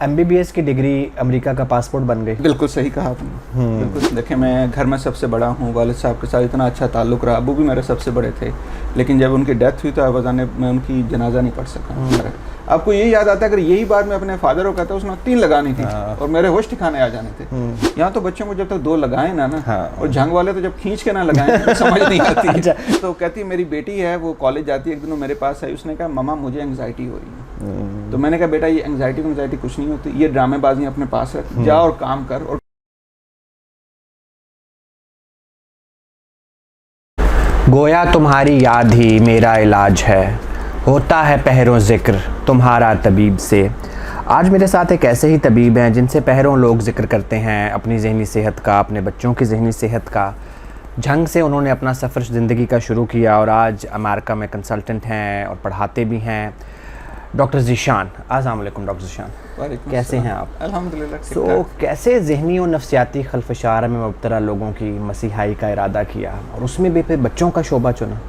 MBBS की degree America का passport बन गई। बिल्कुल सही कहा आपने। बिल्कुल देखिए, मैं घर में सबसे बड़ा हूँ, वालिद साहब के साथ इतना अच्छा ताल्लुक़ रहा। अबू भी मेरे सबसे बड़े थे, लेकिन जब उनकी डेथ हुई तो आवाज़ाने मैं उनकी जनाजा नहीं पढ़ सका। आपको यही याद आता है, अगर यही बात मैं अपने फादर को कहता उसमें 3 लगानी थी और मेरे होश ठिकाने आ जाने थे। यहाँ तो बच्चों को जब तक 2 लगाए ना और झंग वाले तो जब खींच के ना लगाए तो समझ नहीं आती। अच्छा। तो कहती मेरी बेटी है, वो कॉलेज जाती है, एक दिन वो मेरे पास आई, उसने कहा ममा मुझे एंग्जाइटी हो रही है। तो मैंने कहा बेटा ये एंग्जाइटी कुछ नहीं होती, ये ड्रामेबाजी अपने पास रख, जा और काम कर। और गोया तुम्हारी याद ही मेरा इलाज है, होता है पहरों जिक्र तुम्हारा तबीब से। आज मेरे साथ एक ऐसे ही तबीब हैं जिनसे पहरों लोग जिक्र करते हैं अपनी ज़हनी सेहत का, अपने बच्चों की ज़हनी सेहत का। झंग से उन्होंने अपना सफ़र ज़िंदगी का शुरू किया और आज अमेरिका में कंसल्टेंट हैं और पढ़ाते भी हैं। डॉक्टर ज़ीशान, अस्सलाम वालेकुम डॉक्टर ज़ीशान, कैसे हैं आप? अल्हम्दुलिल्लाह। तो कैसे ज़हनी और नफ्सियाती खलफशार में मुब्तला लोगों की मसीहाई का इरादा किया और उसमें भी फिर बच्चों का शोबा चुना?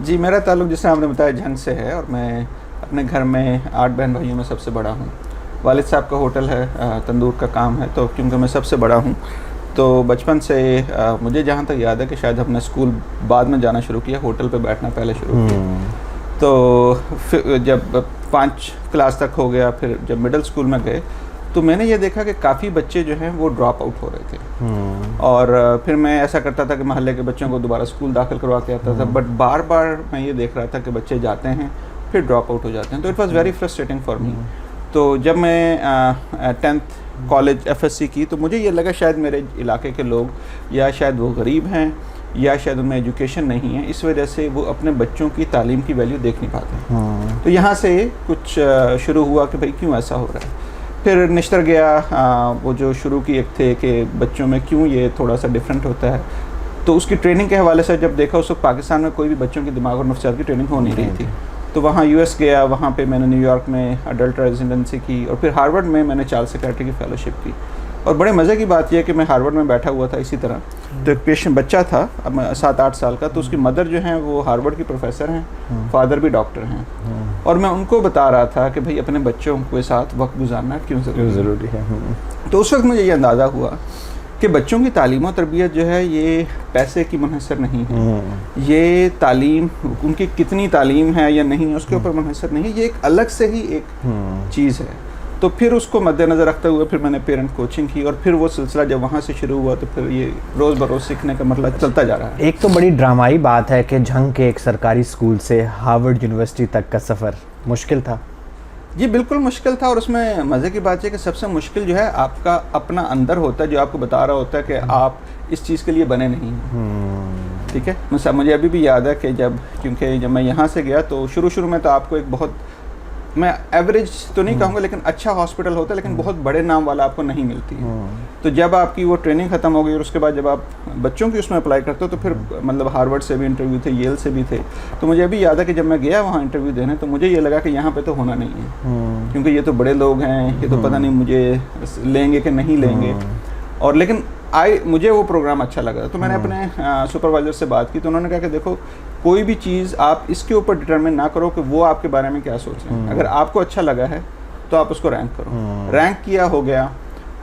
जी, मेरा ताल्लुक़ जैसे आपने बताया झंग से है और मैं अपने घर में 8 बहन भाइयों में सबसे बड़ा हूँ। वालिद साहब का होटल है, तंदूर का काम है, तो क्योंकि मैं सबसे बड़ा हूँ तो बचपन से मुझे जहाँ तक याद है कि शायद हमने स्कूल बाद में जाना शुरू किया, होटल पे बैठना पहले शुरू किया। तो फिर जब 5 क्लास तक हो गया, फिर जब मिडिल स्कूल में गए तो मैंने ये देखा कि काफ़ी बच्चे जो हैं वो ड्रॉप आउट हो रहे थे। और फिर मैं ऐसा करता था कि मोहल्ले के बच्चों को दोबारा स्कूल दाखिल करवा के आता था, बट बार बार मैं ये देख रहा था कि बच्चे जाते हैं फिर ड्रॉप आउट हो जाते हैं। तो it was very frustrating for me. तो जब मैं 10th कॉलेज FSC की तो मुझे ये लगा शायद मेरे इलाके के लोग या शायद वो गरीब हैं या शायद उनमें एजुकेशन नहीं है, इस वजह से वो अपने बच्चों की तालीम की वैल्यू देख नहीं पाते। तो यहाँ से कुछ शुरू हुआ कि भाई क्यों ऐसा हो रहा है। फिर निश्तर गया, वो जो शुरू की एक थे कि बच्चों में क्यों ये थोड़ा सा डिफरेंट होता है, तो उसकी ट्रेनिंग के हवाले से जब देखा उस वक्त पाकिस्तान में कोई भी बच्चों की दिमाग और नफ्सियात की ट्रेनिंग हो नहीं रही थी। तो वहाँ US गया, वहाँ पे मैंने न्यूयॉर्क में अडल्ट रेजिडेंसी की और फिर हार्वर्ड में मैंने चाइल्ड साइकियाट्री की फेलोशिप की। और बड़े मज़े की बात यह है कि मैं हार्वर्ड में बैठा हुआ था इसी तरह, तो एक पेशेंट बच्चा था अब 7-8 साल का, तो उसकी मदर जो हैं वो हार्वर्ड की प्रोफेसर हैं, फादर भी डॉक्टर हैं। और मैं उनको बता रहा था कि भाई अपने बच्चों के साथ वक्त गुजारना क्यों ज़रूरी है। तो उस वक्त मुझे ये अंदाज़ा हुआ कि बच्चों की तालीम और तरबियत जो है ये पैसे की मुनहसर नहीं है, ये तालीम उनकी कितनी तालीम है या नहीं है उसके ऊपर मुनहसर नहीं है, ये एक अलग से ही एक चीज़ है। तो फिर उसको मद्देनज़र रखते हुए फिर मैंने पेरेंट कोचिंग की और फिर वो सिलसिला जब वहाँ से शुरू हुआ तो फिर ये रोज़ बरोज़ सीखने का मतलब चलता जा रहा है। एक तो बड़ी ड्रामाई बात है कि झंग के एक सरकारी स्कूल से हार्वर्ड यूनिवर्सिटी तक का सफ़र मुश्किल था। जी बिल्कुल मुश्किल था, और उसमें मज़े की बात है कि सबसे मुश्किल जो है आपका अपना अंदर होता है जो आपको बता रहा होता है कि आप इस चीज़ के लिए बने नहीं हैं। ठीक है, मुझे अभी भी याद है कि क्योंकि जब मैं यहाँ से गया तो शुरू में तो आपको एक बहुत, मैं एवरेज तो नहीं कहूँगा लेकिन अच्छा हॉस्पिटल होता है, लेकिन बहुत बड़े नाम वाला आपको नहीं मिलती है। तो जब आपकी वो ट्रेनिंग ख़त्म हो गई और उसके बाद जब आप बच्चों की उसमें अप्लाई करते हो तो फिर मतलब हार्वर्ड से भी इंटरव्यू थे, येल से भी थे। तो मुझे अभी याद है कि जब मैं गया वहाँ इंटरव्यू देने तो मुझे ये लगा कि यहाँ पे तो होना नहीं है, क्योंकि ये तो बड़े लोग हैं, ये तो पता नहीं मुझे लेंगे कि नहीं लेंगे। और लेकिन मुझे वो प्रोग्राम अच्छा लगा, तो मैंने अपने सुपरवाइज़र से बात की तो उन्होंने कहा कि देखो कोई भी चीज़ आप इसके ऊपर डिटरमिन ना करो कि वो आपके बारे में क्या सोच रहे हैं। अगर आपको अच्छा लगा है तो आप उसको रैंक करो। रैंक किया, हो गया।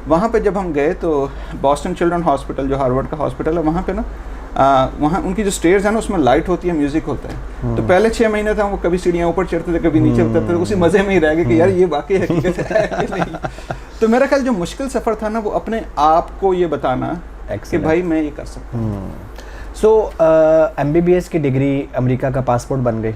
वहाँ पे जब हम गए तो बॉस्टन चिल्ड्रन हॉस्पिटल जो हार्वर्ड का हॉस्पिटल है, वहाँ पे ना वहाँ उनकी जो स्टेयर्स है ना उसमें लाइट होती है, म्यूज़िक होता है। तो पहले 6 महीने था वो कभी सीढ़ियाँ ऊपर चढ़ते थे कभी नीचे उतरते थे, उसी मज़े में ही रह गए कि यार ये वाकई हकीकत है कि नहीं। तो मेरा ख्याल जो मुश्किल सफ़र था ना वो अपने आप को ये बताना कि भाई मैं ये कर सकता हूँ। सो MBBS की डिग्री अमेरिका का पासपोर्ट बन गई।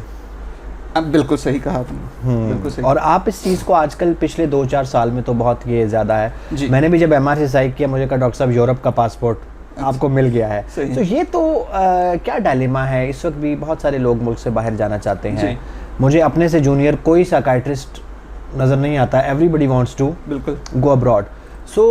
अब बिल्कुल सही कहा आपने, बिल्कुल सही। और आप इस चीज़ को आजकल पिछले 2-4 साल में तो बहुत ये ज़्यादा है। मैंने भी जब MRCSI किया मुझे कहा डॉक्टर साहब यूरोप का पासपोर्ट आपको मिल गया है। तो ये तो क्या डायलेमा है, इस वक्त भी बहुत सारे लोग मुल्क से बाहर जाना चाहते हैं। मुझे अपने से जूनियर कोई साइकाइट्रिस्ट नज़र नहीं आता, एवरीबडी वांट्स टू बिल्कुल गो अब्रॉड। सो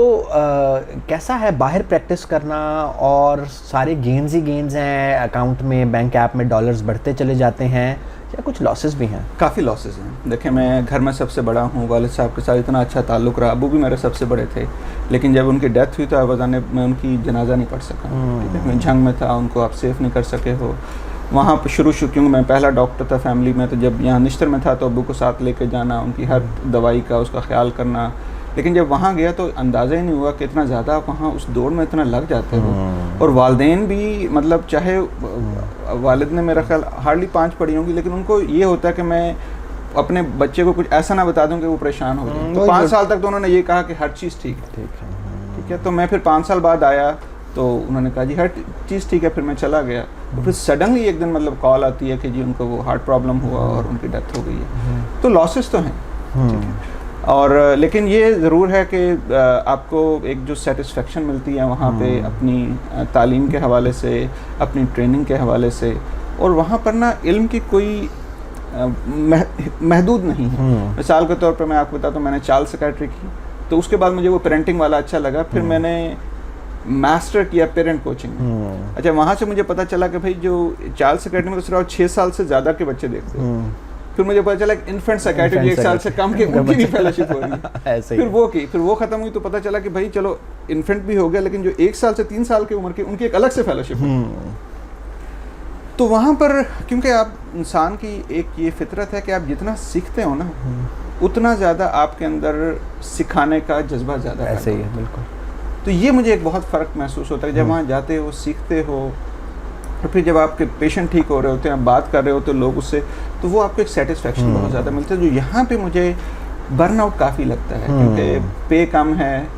कैसा है बाहर प्रैक्टिस करना, और सारे गेन्स ही गेन्स हैं अकाउंट में, बैंक ऐप में डॉलर्स बढ़ते चले जाते हैं, या कुछ लॉसेस भी हैं? काफ़ी लॉसेस हैं। देखिए, मैं घर में सबसे बड़ा हूँ, वालिद साहब के साथ इतना अच्छा ताल्लुक़ रहा। अबू भी मेरे सबसे बड़े थे, लेकिन जब उनकी डेथ हुई तो आवाज़ाने मैं उनकी जनाजा नहीं पढ़ सका। ठीक है, मैं झंग में था, उनको आप सेफ़ नहीं कर सके हो। वहाँ पर शुरू क्योंकि मैं पहला डॉक्टर था फैमिली में, तो जब यहाँ निश्तर में था तो अबू को साथ लेके जाना, उनकी हर दवाई का उसका ख्याल करना, लेकिन जब वहाँ गया तो अंदाज़ा ही नहीं हुआ कि इतना ज़्यादा आप वहाँ उस दौड़ में इतना लग जाते हो। और वालिदैन भी मतलब चाहे वालिद ने मेरा ख्याल हार्डली 5 पढ़ी होंगी, लेकिन उनको ये होता है कि मैं अपने बच्चे को कुछ ऐसा ना बता दूं कि वो परेशान हो जाए। तो 5 साल तक तो उन्होंने ये कहा कि हर चीज़ ठीक है। तो मैं फिर 5 साल बाद आया तो उन्होंने कहा जी हर चीज़ ठीक है। फिर मैं चला गया तो फिर सडनली एक दिन मतलब कॉल आती है कि जी उनको वो हार्ट प्रॉब्लम हुआ और उनकी डेथ हो गई है। तो लॉसेस तो हैं, ठीक है। और लेकिन ये ज़रूर है कि आपको एक जो सेटिस्फेक्शन मिलती है वहाँ पे अपनी तालीम के हवाले से, अपनी ट्रेनिंग के हवाले से, और वहाँ पर ना इल्म की कोई महदूद नहीं है। मिसाल के तौर पर मैं आपको बताता हूँ, मैंने चाइल्ड साइकियाट्री की, तो उसके बाद मुझे वो पेरेंटिंग वाला अच्छा लगा। फिर मैंने मास्टर किया पेरेंट कोचिंग। अच्छा, वहाँ से मुझे पता चला कि भाई जो चाइल्ड साइकियाट्री में तो सिर्फ 6 साल से ज़्यादा के बच्चे देखते हैं। फिर मुझे पता चला कि इन्फेंट साइकियाट्री 1 साल से कम के उनकी भी फेलोशिप हो रही है। फिर वो की, फिर वो ख़त्म हुई तो पता चला कि भाई चलो इन्फेंट भी हो गया, लेकिन जो 1 साल से 3 साल की उम्र की उनकी एक अलग से फेलोशिप है। तो वहाँ पर क्योंकि आप इंसान की एक ये फितरत है कि आप जितना सीखते हो ना उतना ज़्यादा आपके अंदर सिखाने का जज्बा ज़्यादा है। ऐसे ही है, बिल्कुल। तो ये मुझे एक बहुत फ़र्क महसूस होता है जब वहाँ जाते हो, सीखते हो, और फिर जब आपके पेशेंट ठीक हो रहे होते हैं, आप बात कर रहे होते हो लोग उससे, तो वो आपको एक सेटिस्फेक्शन बहुत ज़्यादा मिलता है। जो यहाँ पे मुझे बर्नआउट काफ़ी लगता है क्योंकि पे कम है,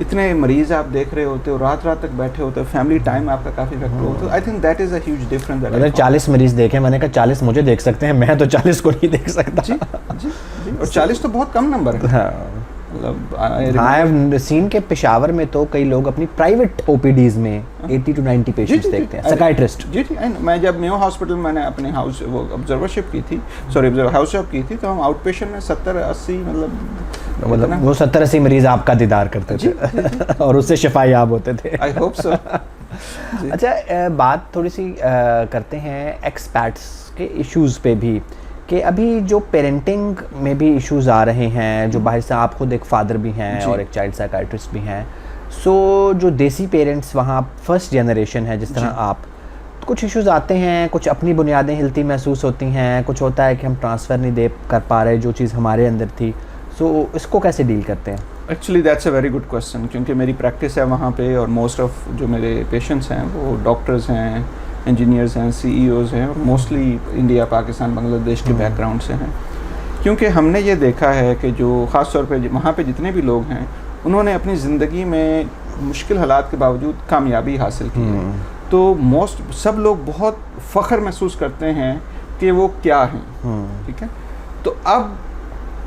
इतने मरीज़ आप देख रहे होते हो, रात रात तक बैठे होते हो, फैमिली टाइम आपका काफ़ी फैक्टर होता है। I think that is a huge difference. अगर 40 मरीज़ देखे, मैंने कहा 40 मुझे देख सकते हैं, मैं तो 40 को नहीं देख सकता। जी जी जी। और 40 तो बहुत कम नंबर है। आई हैव सीन के पेशावर में तो कई लोग अपनी प्राइवेट ओपीडीज में 80 to 90 पेशेंट्स देखते हैं, साइकियाट्रिस्ट। जी जी। मैं जब मेयो हॉस्पिटल मैंने अपने हाउस वो ऑब्जर्वरशिप की थी, हाउस जॉब की थी, तो हम आउट पेशेंट में 70-80 मतलब वो 70-80 मरीज आपका दीदार करते थे और उससे शिफा याब होते थे। I hope so. अच्छा, बात थोड़ी सी करते हैं एक्सपैट्स के इश्यूज़ पे भी, कि अभी जो पेरेंटिंग में भी इश्यूज़ आ रहे हैं, जो बाहर से, आप खुद एक फादर भी हैं और एक चाइल्ड साइकियाट्रिस्ट भी हैं, सो जो देसी पेरेंट्स वहाँ फर्स्ट जनरेशन है जिस तरह आप, तो कुछ इश्यूज़ आते हैं, कुछ अपनी बुनियादें हिलती महसूस होती हैं, कुछ होता है कि हम ट्रांसफ़र नहीं दे कर पा रहे जो चीज़ हमारे अंदर थी। सो इसको कैसे डील करते हैं? Actually that's a very good question, क्योंकि मेरी प्रैक्टिस है वहाँ पे और मोस्ट ऑफ जो मेरे पेशेंट्स हैं वो डॉक्टर्स हैं, इंजीनियर्स हैं, CEOs हैं, और मोस्टली इंडिया, पाकिस्तान, बांग्लादेश के बैकग्राउंड से हैं। क्योंकि हमने ये देखा है कि जो ख़ास तौर पे वहाँ पे जितने भी लोग हैं उन्होंने अपनी ज़िंदगी में मुश्किल हालात के बावजूद कामयाबी हासिल की है। तो सब लोग बहुत फ़ख्र महसूस करते हैं कि वो क्या हैं, ठीक है। तो अब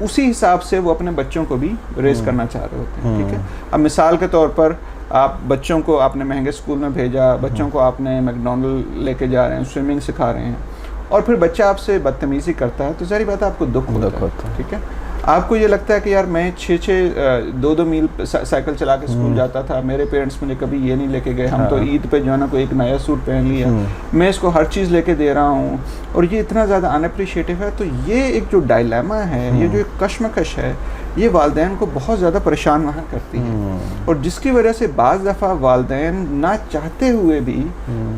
उसी हिसाब से वो अपने बच्चों को भी रेज़ करना चाह रहे होते हैं, ठीक है। अब मिसाल के तौर पर आप बच्चों को आपने महंगे स्कूल में भेजा, बच्चों को आपने मैकडॉनल्ड लेके जा रहे हैं, स्विमिंग सिखा रहे हैं, और फिर बच्चा आपसे बदतमीज़ी करता है, तो सारी बात आपको दुख होता है, ठीक है। आपको ये लगता है कि यार मैं 2-2 मील साइकिल चला के स्कूल जाता था, मेरे पेरेंट्स मुझे कभी ये नहीं लेके गए, हम तो ईद पे जो है ना कोई एक नया सूट पहन लिया, मैं इसको हर चीज़ लेके दे रहा हूँ, और ये इतना ज़्यादा अनअप्रिशिएटिव है। तो ये एक जो डायलेमा है, ये जो एक कश्मकश है, ये वालिदैन को बहुत ज़्यादा परेशान वहाँ करती है, और जिसकी वजह से बाज़ दफ़ा वालिदैन ना चाहते हुए भी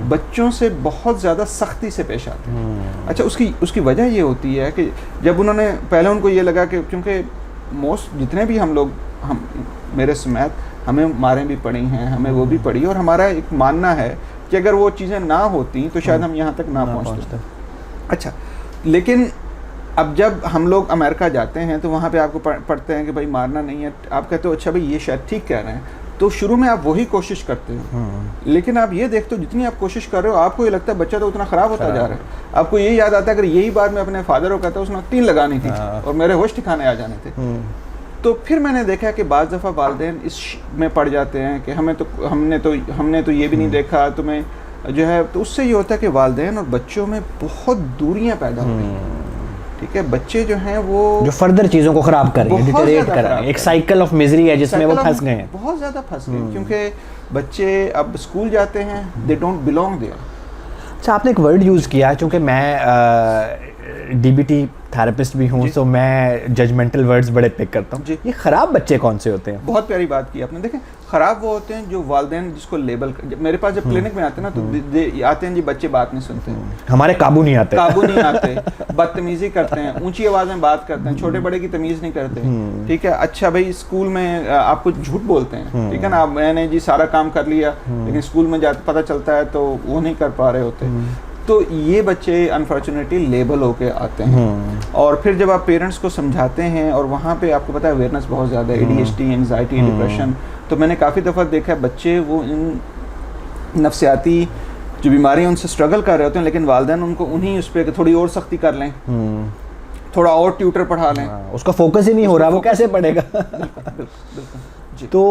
बच्चों से बहुत ज़्यादा सख्ती से पेश आते हैं। अच्छा, उसकी वजह ये होती है कि जब उन्होंने पहले उनको ये लगा कि क्योंकि जितने भी हम मेरे समेत, हमें मारें भी पड़ी हैं, हमें वो भी पड़ी, और हमारा एक मानना है कि अगर वो चीज़ें ना होती तो शायद हम यहाँ तक ना पहुँचते। अच्छा, लेकिन अब जब हम लोग अमेरिका जाते हैं तो वहाँ पे आपको पढ़ते हैं कि भाई मारना नहीं है, आप कहते हो अच्छा भाई ये शायद ठीक कह रहे हैं, तो शुरू में आप वही कोशिश करते हो, लेकिन आप ये देखते हो जितनी आप कोशिश कर रहे हो आपको ये लगता है बच्चा तो उतना ख़राब होता जा रहा है। आपको यही याद आता है अगर यही बात मैं अपने फादर को कहता उसने 3 लगानी थी और मेरे होश ठिकाने आ जाने थे। तो फिर मैंने देखा कि बाज़ दफ़ा वालिदैन इस में पड़ जाते हैं कि हमने तो ये भी नहीं देखा, तुम्हें जो है, तो उससे ये होता है कि वालिदैन और बच्चों में बहुत दूरियाँ पैदा हो रही हैं, ठीक है। बच्चे जो हैं वो जो फर्दर चीज़ों को ख़राब कर रहे हैं, डिटेरिएट कर रहे हैं, एक साइकिल ऑफ मिजरी है जिसमें वो फंस गए हैं, बहुत ज़्यादा फंस गए, क्योंकि बच्चे अब स्कूल जाते हैं, दे डोंट बिलोंग देयर। अच्छा, आपने एक वर्ड यूज़ किया, क्योंकि मैं डीबीटी थेरेपिस्ट भी हूँ, तो मैं जजमेंटल वर्ड्स बड़े पिक करता हूँ। ये ख़राब बच्चे कौन से होते हैं? बहुत प्यारी बात की आपने। देखें, ख़राब वो होते हैं जो वालिदैन जिसको लेबल जब मेरे पास जब क्लिनिक में आते हैं ना, तो आते हैं जी बच्चे बात नहीं सुनते हैं, हमारे काबू नहीं आते, बदतमीजी करते हैं, ऊंची आवाज़ में बात करते हैं, छोटे बड़े की तमीज़ नहीं करते, ठीक है। अच्छा भाई, स्कूल में आपको झूठ बोलते हैं, ठीक है ना, मैंने जी सारा काम कर लिया, लेकिन स्कूल में जाते पता चलता है तो वो नहीं कर पा रहे होते। तो ये बच्चे अनफॉर्चुनेटली लेबल होके आते हैं। और फिर जब आप पेरेंट्स को समझाते हैं, और वहाँ पे आपको पता है अवेयरनेस बहुत ज़्यादा है, ADHD, एंग्जाइटी, डिप्रेशन, तो मैंने काफ़ी दफ़ा देखा है बच्चे वो इन नफ्सियाती जो बीमारियाँ उनसे स्ट्रगल कर रहे होते हैं, लेकिन वालिदैन उनको उन्हीं उस पर थोड़ी और सख्ती कर लें, थोड़ा और ट्यूटर पढ़ा लें, उसका फोकस ही नहीं हो रहा, वो कैसे पढ़ेगा? बिल्कुल। तो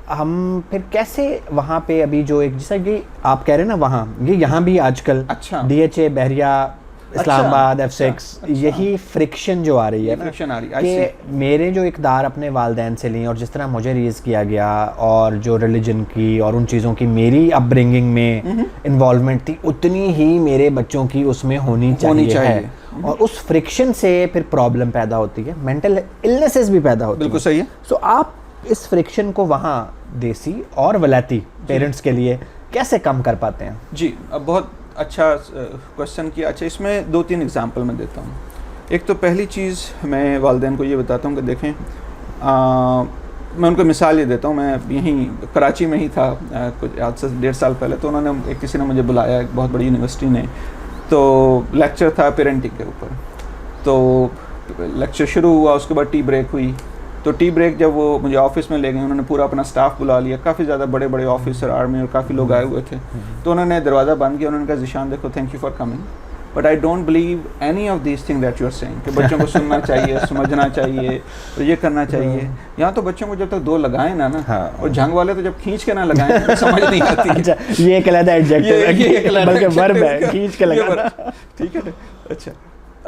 हम फिर कैसे वहाँ पे अभी जो एक जैसा कि आप कह रहे हैं ना, वहाँ ये यहाँ भी आजकल DHA, बहरिया, इस्लामाबाद, F6, यही फ्रिक्शन जो आ रही है ना, कि मेरे जो इक़दार अपने वालिदैन से ली और जिस तरह मुझे रेज़ किया गया, और जो रिलीजन की और उन चीज़ों की मेरी अपब्रिंगिंग में इन्वॉल्वमेंट थी, उतनी ही मेरे बच्चों की उसमें होनी चाहिए है। और उस फ्रिक्शन से फिर प्रॉब्लम पैदा होती है, मेंटल इलनेसेस भी पैदा होती है। बिल्कुल सही है। सो आप इस फ्रिक्शन को वहाँ देसी और वलायती पेरेंट्स के लिए कैसे कम कर पाते हैं? जी, अब बहुत अच्छा क्वेश्चन किया। अच्छा, इसमें 2-3 एग्जांपल मैं देता हूँ। एक तो पहली चीज़ मैं वालिदैन को ये बताता हूँ कि देखें, मैं उनको मिसाल ये देता हूँ, मैं यहीं कराची में ही था कुछ आज से 1.5 साल पहले, तो उन्होंने किसी ने मुझे बुलाया, एक बहुत बड़ी यूनिवर्सिटी ने, तो लेक्चर था पेरेंटिंग के ऊपर। तो लेक्चर शुरू हुआ, उसके बाद टी ब्रेक हुई। तो टी ब्रेक जब वो मुझे ऑफिस में ले गए, उन्होंने पूरा अपना स्टाफ बुला लिया, काफ़ी ज़्यादा बड़े बड़े ऑफिसर, आर्मी और काफ़ी लोग आए हुए थे। तो उन्होंने दरवाज़ा बंद किया, उन्होंने कहा, ज़ीशान देखो, thank you for coming, but I don't believe any of this thing that you are saying, कि बच्चों को सुनना चाहिए, समझना चाहिए, तो ये करना चाहिए। यहाँ तो बच्चों को जब तक 2 लगाएं ना, और झंग वाले तो जब खींच के ना लगाएं तो समझ नहीं आती। अच्छा, ये एक अलग एडजेक्टिव है, बल्कि वर्ब है, खींच के लगाना, ठीक है। अच्छा,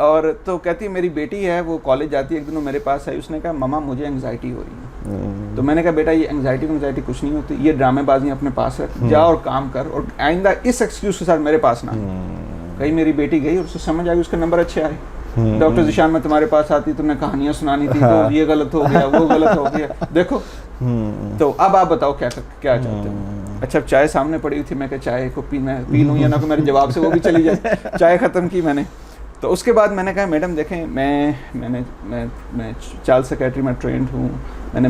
और तो कहती मेरी बेटी है, वो कॉलेज जाती है, एक दिन वो मेरे पास आई, उसने कहा, मम्मा मुझे एंग्जाइटी हो रही है। तो मैंने कहा, बेटा ये एंग्जाइटी कुछ नहीं होती, ये ड्रामेबाजी अपने पास रख, जा और काम कर, और आइंदा इस एक्सक्यूज के साथ मेरे पास ना। कहीं मेरी बेटी गई और उसको समझ आ गई, उसके नंबर अच्छे आए, डॉक्टर ज़ीशान मैं तुम्हारे पास आती, तुमने कहानियाँ सुनानी थी, तो ये गलत हो गया, वो गलत हो गया, देखो। तो अब आप बताओ क्या चाहते हो? अच्छा, चाय सामने पड़ी हुई थी, मैं कहा चाय को पी लूँ या ना, को मेरे जवाब से वो भी चली जाए। चाय ख़त्म की मैंने। तो उसके बाद मैंने कहा, मैडम देखें, मैं चाइल्ड सेक्रेटरी में ट्रेंड हूँ, मैंने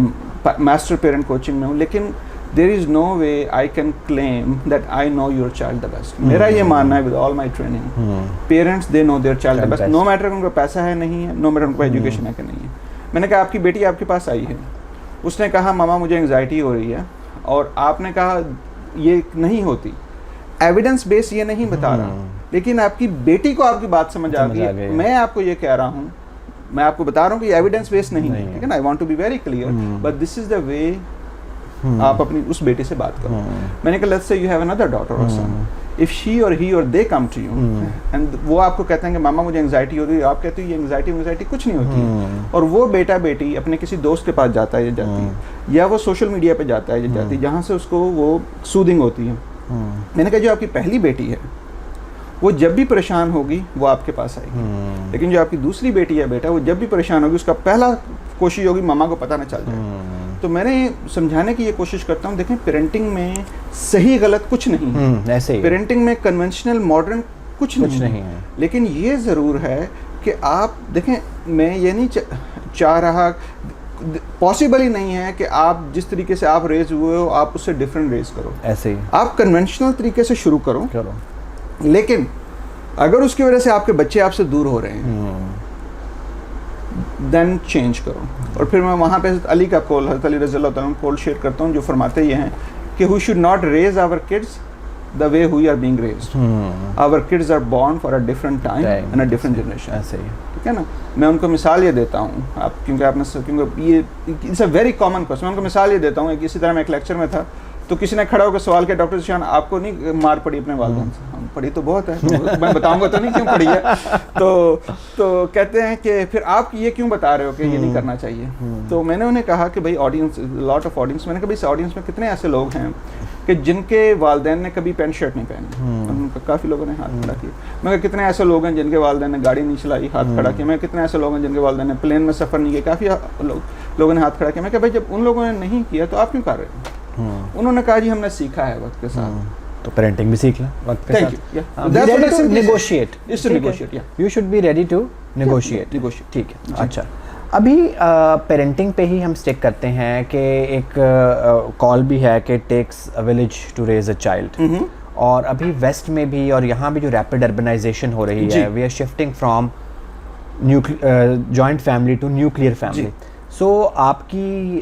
मास्टर पेरेंट कोचिंग में हूँ, लेकिन there is no way I can claim that I know your child the best. मेरा ये मानना है with all my training, parents they know their child the best, no matter उनका पैसा है नहीं है, नो मैटर उनका एजुकेशन है कि नहीं है। मैंने कहा, आपकी बेटी आपके पास आई है, उसने कहा, मामा मुझे एंग्जाइटी हो रही है, और आपने कहा ये नहीं होती, एविडेंस बेस ये नहीं बता रहा, लेकिन आपकी बेटी को आपकी बात समझ आ गई। मैं आपको ये कह रहा हूँ, मैं आपको बता रहा हूँ कि एविडेंस बेस नहीं है, ठीक है ना, I want to be very clear, but this is the way आप अपनी उस बेटी से बात करो। मैंने कहा, let's say you have another daughter और सन, इफ शी और ही और दे कम टू यू एंड वो आपको कहते हैं कि मामा मुझे एंग्जाइटी हो रही है, आप कहते हो ये एंग्जाइटी कुछ नहीं होती है, और वो बेटा बेटी अपने किसी दोस्त के पास जाता है या जाती है, या वो सोशल मीडिया पे जाता है या जाती है, जहाँ से उसको वो सूदिंग होती है। मैंने कहा, जो आपकी पहली बेटी है वो जब भी परेशान होगी वो आपके पास आएगी, लेकिन जो आपकी दूसरी बेटी है बेटा, वो जब भी परेशान होगी उसका पहला कोशिश होगी मामा को पता ना चल जाए। तो मैंने समझाने की ये कोशिश करता हूँ, देखें पेरेंटिंग में सही गलत कुछ नहीं है, ऐसे ही पेरेंटिंग में कन्वेंशनल मॉडर्न कुछ नहीं है, लेकिन ये ज़रूर है कि आप देखें, मैं ये नहीं चाह रहा, पॉसिबल ही नहीं है कि आप जिस तरीके से आप रेज हुए हो आप उससे डिफरेंट रेज करो, ऐसे ही आप कन्वेंशनल तरीके से शुरू करो। लेकिन अगर उसकी वजह से आपके बच्चे आपसे दूर हो रहे हैं, देन चेंज करो। और फिर मैं वहाँ पे हज़रत अली का कौल, हज़रत अली रज़ी अल्लाह तआला अन्हु कौल शेयर करता हूँ, जो फरमाते ये हैं कि we should not raise our kids the way we are being raised, our kids are born for a different time and a different generation. ऐसे ही, ठीक है ना। मैं उनको मिसाल ये देता हूँ, आप क्योंकि ये it's a very common question, मैं उनको मिसाल ये देता हूँ। इसी तरह मैं एक लेक्चर में था, तो किसी ने खड़ा होकर सवाल किया, डॉक्टर ज़ीशान आपको नहीं मार पड़ी अपने वालिदैन से? पढ़ी तो बहुत है, मैं बताऊंगा तो नहीं क्यों पढ़ी है। तो कहते हैं कि फिर आप ये क्यों बता रहे हो कि ये नहीं करना चाहिए। तो मैंने उन्हें कहा कि भाई ऑडियंस, लॉट ऑफ ऑडियंस, मैंने कहा भाई इस ऑडियंस में कितने ऐसे लोग हैं कि जिनके वालिदैन ने कभी पैंट शर्ट नहीं पहनी। उनका काफ़ी लोगों ने हाथ खड़ा किया। मैं कहा कितने ऐसे लोग हैं जिनके वालिदैन ने गाड़ी नहीं चलाई, हाथ खड़ा किया। मैं कितने ऐसे लोग हैं जिनके वालिदैन ने प्लेन में सफ़र नहीं किया, काफ़ी लोगों ने हाथ खड़ा किया। मैं कहा भाई जब उन लोगों ने नहीं किया तो आप क्यों कर रहे हो। उन्होंने कहा जी हमने सीखा है वक्त के साथ। तो पेरेंटिंग भी सीख लें वक्त के साथ। Negotiate, you should be ready to negotiate. ठीक है, अच्छा अभी पेरेंटिंग पे ही हम स्टिक करते हैं कि एक कॉल भी है कि takes a village to raise a child, और अभी वेस्ट में भी और यहाँ भी जो रैपिड अर्बनाइजेशन हो रही है, we are shifting from joint family to nuclear family. So आपकी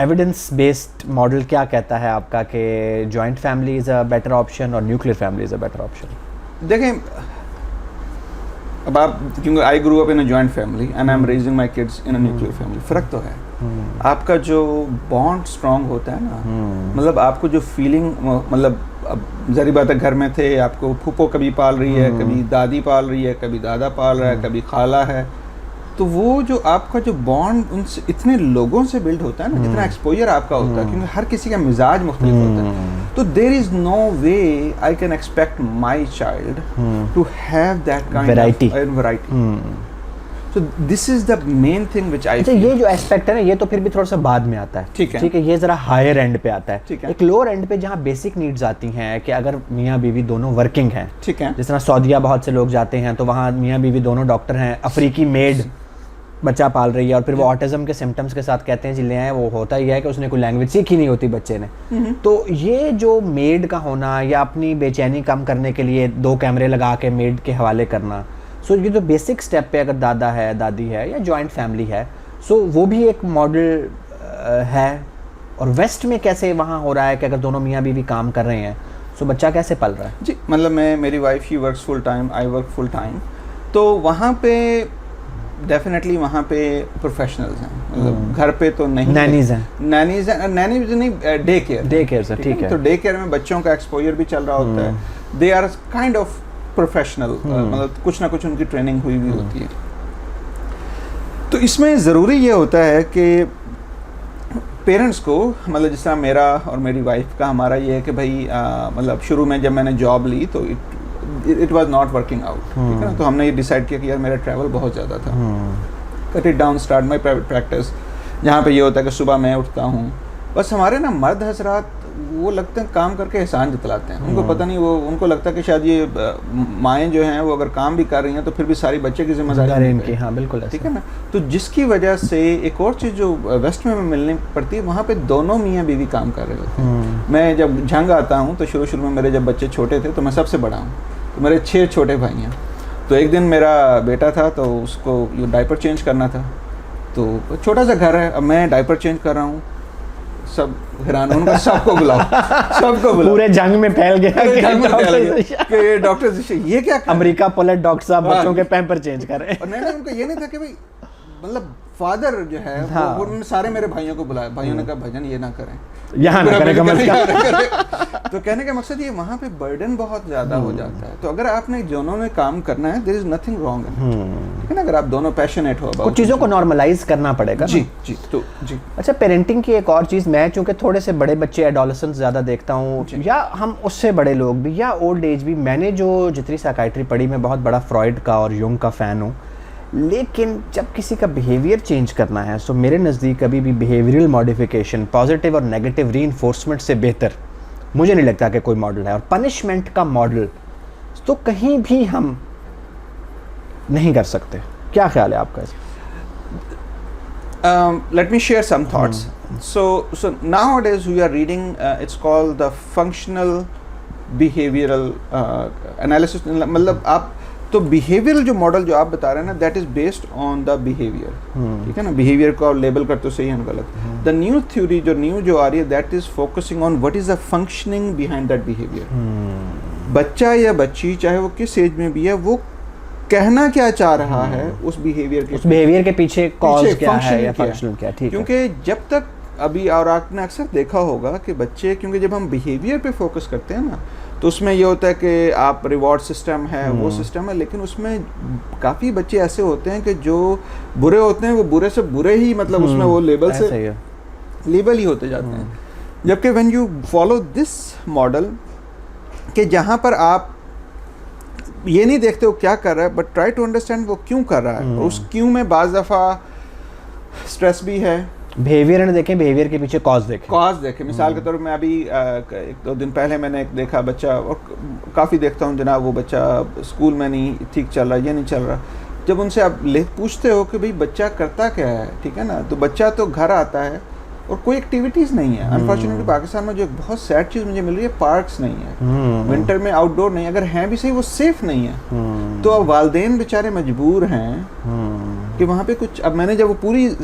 एविडेंस बेस्ड मॉडल क्या कहता है आपका कि joint family is a better option और nuclear family is a better option? देखें, अब आप, क्योंकि I grew up in a joint family and I am raising my kids in a nuclear family, फ़र्क तो है। आपका जो बॉन्ड स्ट्रांग होता है ना, मतलब आपको जो फीलिंग, मतलब अब ज़ाहिर बात है घर में थे, आपको फूफो कभी पाल रही है, कभी दादी पाल रही है, कभी दादा पाल रहा है, कभी खाला है, तो वो जो आपका जो बॉन्ड उनसे इतने लोगों से बिल्ड होता है ना, जितना एक्सपोजर आपका होता है, क्योंकि हर किसी का मिजाज मुख्तलिफ होता है, तो there is no way I can expect my child to have that kind of variety. So this is the main thing which I feel. ये जो एस्पेक्ट है ना, ये तो फिर भी थोड़ा सा बाद में आता है, ठीक है, ये जरा हायर एंड पे आता है। एक लोअर एंड पे जहाँ बेसिक नीड्स आती हैं कि अगर मियाँ बीवी दोनों वर्किंग हैं, ठीक है, जिस तरह सऊदीया बहुत से लोग जाते हैं तो वहाँ मियाँ बीवी दोनों डॉक्टर हैं, अफ्रीकी मेड बच्चा पाल रही है, और फिर वो ऑटिज्म के सिम्टम्स के साथ कहते हैं जी ले आए, वो होता ही है कि उसने कोई लैंग्वेज सीखी नहीं होती बच्चे ने। तो ये जो मेड का होना या अपनी बेचैनी कम करने के लिए 2 कैमरे लगा के मेड के हवाले करना, सो ये तो बेसिक स्टेप पे अगर दादा है, दादी है या जॉइंट फैमिली है, सो वो भी एक मॉडल है। और वेस्ट में कैसे वहाँ हो रहा है कि अगर दोनों मियाँ बीवी काम कर रहे हैं, सो बच्चा कैसे पल रहा है? जी, मतलब मेरी wife he works full time, I work full time, तो वहाँ पे डेफिनेटली वहाँ पे प्रोफेशनल्स हैं, मतलब घर पे तो नहीं, नैनीज हैं, नैनीज नहीं, डे केयर से, ठीक है। तो डे केयर में बच्चों का एक्सपोजर भी चल रहा होता है, they are kind of professional, मतलब कुछ ना कुछ उनकी ट्रेनिंग हुई भी होती है। तो इसमें ज़रूरी ये होता है कि पेरेंट्स को, मतलब जिस तरह मेरा और मेरी वाइफ का, हमारा ये है कि भाई मतलब शुरू में जब मैंने जॉब ली तो it was not working out, ठीक है ना, तो हमने ये डिसाइड किया कि यार मेरा ट्रैवल बहुत ज़्यादा था, cut it down, start my private practice, जहाँ पे ये होता है कि सुबह मैं उठता हूँ, बस हमारे ना मर्द हजरात वो लगते हैं काम करके एहसान जतलाते हैं, उनको पता नहीं, वो उनको लगता है कि शायद ये माएँ जो हैं वो अगर काम भी कर रही हैं तो फिर भी सारी बच्चे की जिम्मेदारी इनकी, हाँ बिल्कुल, ठीक है ना। तो जिसकी वजह से एक और चीज़ जो वेस्ट में मिलनी पड़ती है, वहाँ पे दोनों मियाँ बीवी काम कर रहे होते हैं। मैं जब झंग आता हूँ तो शुरू में मेरे जब बच्चे छोटे थे तो मैं सबसे बड़ा हूँ, तो मेरे 6 छोटे भाई हैं। तो एक दिन मेरा बेटा था तो उसको ये डायपर चेंज करना था, तो छोटा सा घर है, अब मैं डायपर चेंज कर रहा हूँ, सब हैरान, उनका सबको बुलाओ पूरे जंग में फैल गया कि डॉक्टर ये क्या अमेरिका पलट डॉक्टर साहब बच्चों के पैम्पर चेंज कर रहे हैं। और नहीं, उनका ये नहीं था कि भाई, मतलब फादर जो है वो उन्होंने सारे मेरे भाइयों को बुलाया, भाइयों ने कहा भजन ये ना करें, यहाँ ना करें, कम से कम। तो कहने का मकसद ये, वहाँ पे बर्डन बहुत ज़्यादा हो जाता है। तो अगर आपने दोनों ने काम करना है, देयर इज नथिंग रॉन्ग, ठीक है ना, अगर आप दोनों पैशनेट हो, कुछ चीज़ों को नॉर्मलाइज करना पड़ेगा। जी जी, तो जी। अच्छा, पेरेंटिंग की एक और चीज़, मैं चूँकि थोड़े से बड़े बच्चे एडोलेसेंट्स ज़्यादा देखता हूँ, या हम उससे बड़े लोग भी या ओल्ड एज भी, मैंने जो जितनी साइकाइट्री पढ़ी, मैं बहुत बड़ा फ्रॉइड का और यूंग का फ़ैन हूँ, लेकिन जब किसी का बिहेवियर चेंज करना है, सो मेरे नज़दीक कभी भी बिहेवियरल मॉडिफिकेशन, पॉजिटिव और नेगेटिव रीइंफोर्समेंट से बेहतर मुझे नहीं लगता कि कोई मॉडल है। और पनिशमेंट का मॉडल तो कहीं भी हम नहीं कर सकते। क्या ख्याल है आपका? Let me share some thoughts. So nowadays we are reading, it's called the functional behavioral analysis. मतलब आप तो बिहेवियरल जो मॉडल जो आप बता रहे हैं ना, that is based on the behaviour, ठीक है ना, बिहेवियर को आप लेबल करते हो सही है गलत। द न्यू थ्योरी जो आ रही है, that is focusing on what is the functioning behind that behaviour. बच्चा या बच्ची चाहे वो किस एज में भी है, वो कहना क्या चाह रहा है उस बिहेवियर के पीछे कॉज क्या है या फंक्शनल क्या, ठीक है। क्योंकि जब तक अभी, और आपने अक्सर देखा होगा कि बच्चे, क्योंकि जब हम बिहेवियर पे फोकस करते हैं ना, तो उसमें ये होता है कि आप रिवॉर्ड सिस्टम है, वो सिस्टम है, लेकिन उसमें काफ़ी बच्चे ऐसे होते हैं कि जो बुरे होते हैं वो बुरे से बुरे ही, मतलब उसमें वो लेबल से लेबल ही होते जाते हैं। जबकि when you follow this model कि जहाँ पर आप ये नहीं देखते हो क्या कर रहा है, बट ट्राई टू अंडरस्टैंड वो क्यों कर रहा है। उस क्यों में बाज़ दफ़ा स्ट्रेस भी है, बिहेवियर ने देखें, बिहेवियर के पीछे कॉज देखें। मिसाल के तौर पर मैं अभी 1-2 दिन पहले मैंने एक देखा बच्चा, और काफ़ी देखता हूँ जनाब, वो बच्चा स्कूल में नहीं ठीक चल रहा, ये नहीं चल रहा। जब उनसे आप पूछते हो कि भाई बच्चा करता क्या है, ठीक है ना, तो बच्चा तो घर आता है और कोई एक्टिविटीज़ नहीं है। अनफॉर्चुनेटली पाकिस्तान में जो एक बहुत सैड चीज़ मुझे मिल रही है, पार्क्स नहीं है, विंटर में आउटडोर नहीं, अगर हैं भी सही वो सेफ नहीं है। तो अब वालिदैन बेचारे मजबूर हैं कि वहाँ पे कुछ, अब मैंने जब वो पूरी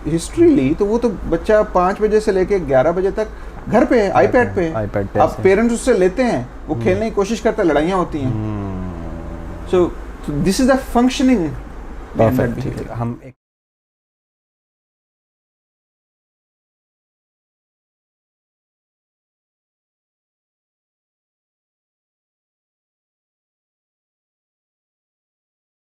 हिस्ट्री ली तो वो तो बच्चा 5 बजे से लेके 11 बजे तक घर पे है, आईपैड पे। अब पेरेंट्स उससे लेते हैं, वो खेलने की कोशिश करता है, लड़ाइयाँ होती हैं। So this is the functioning. Perfect. हम